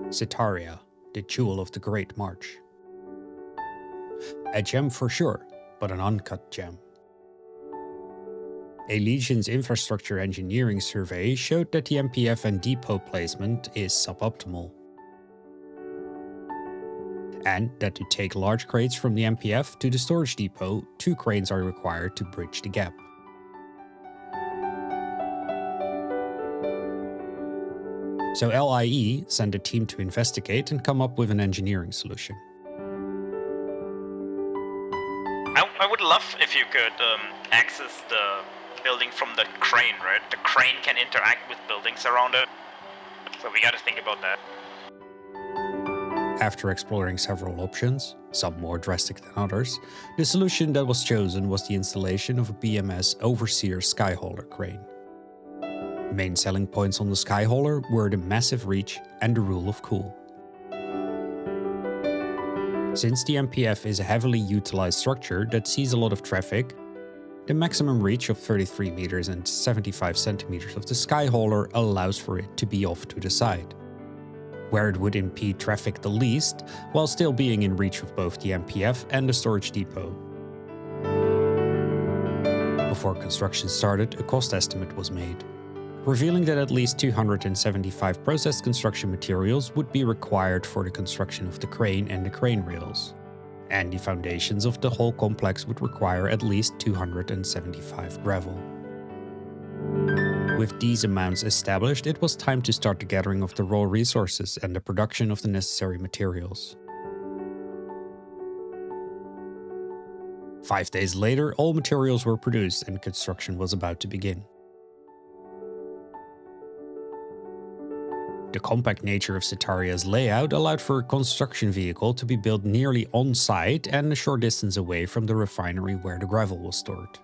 Sitaria, the jewel of the Great March. A gem for sure, but an uncut gem. A Legion's infrastructure engineering survey showed that the MPF and depot placement is suboptimal, and that to take large crates from the MPF to the storage depot, 2 cranes are required to bridge the gap. So LIE sent a team to investigate and come up with an engineering solution. I would love if you could access the building from the crane, right? The crane can interact with buildings around it. So we gotta think about that. After exploring several options, some more drastic than others, the solution that was chosen was the installation of a BMS Overseer Skyhauler crane. Main selling points on the Skyhauler were the massive reach and the rule of cool. Since the MPF is a heavily utilized structure that sees a lot of traffic, the maximum reach of 33 meters and 75 centimeters of the Skyhauler allows for it to be off to the side, where it would impede traffic the least, while still being in reach of both the MPF and the storage depot. Before construction started, a cost estimate was made, revealing that at least 275 processed construction materials would be required for the construction of the crane and the crane rails, and the foundations of the whole complex would require at least 275 gravel. With these amounts established, it was time to start the gathering of the raw resources and the production of the necessary materials. 5 days later, all materials were produced and construction was about to begin. The compact nature of Sitaria's layout allowed for a construction vehicle to be built nearly on-site and a short distance away from the refinery where the gravel was stored.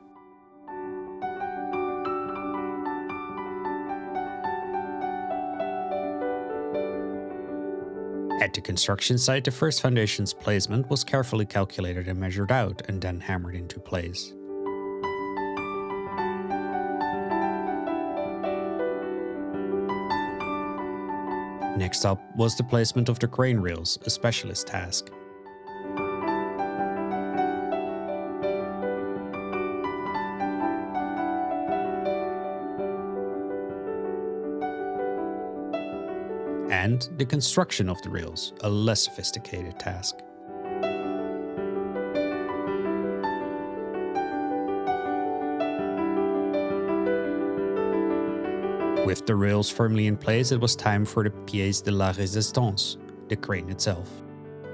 At the construction site, the first foundation's placement was carefully calculated and measured out, and then hammered into place. Next up was the placement of the crane rails, a specialist task. And the construction of the rails, a less sophisticated task. With the rails firmly in place, it was time for the pièce de la résistance, the crane itself.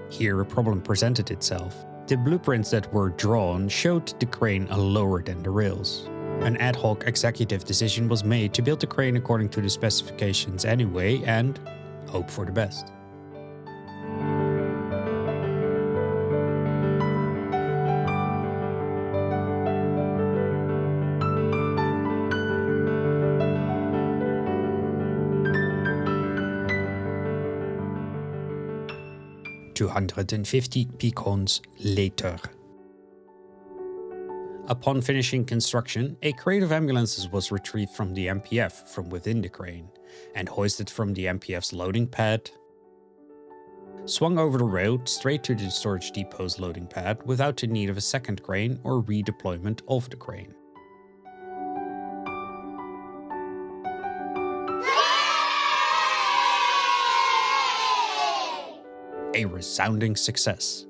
Here a problem presented itself. The blueprints that were drawn showed the crane lower than the rails. An ad hoc executive decision was made to build the crane according to the specifications anyway and hope for the best. $250 picons later. Upon finishing construction, a crate of ambulances was retrieved from the MPF from within the crane and hoisted from the MPF's loading pad, swung over the road straight to the storage depot's loading pad without the need of a second crane or redeployment of the crane. A resounding success.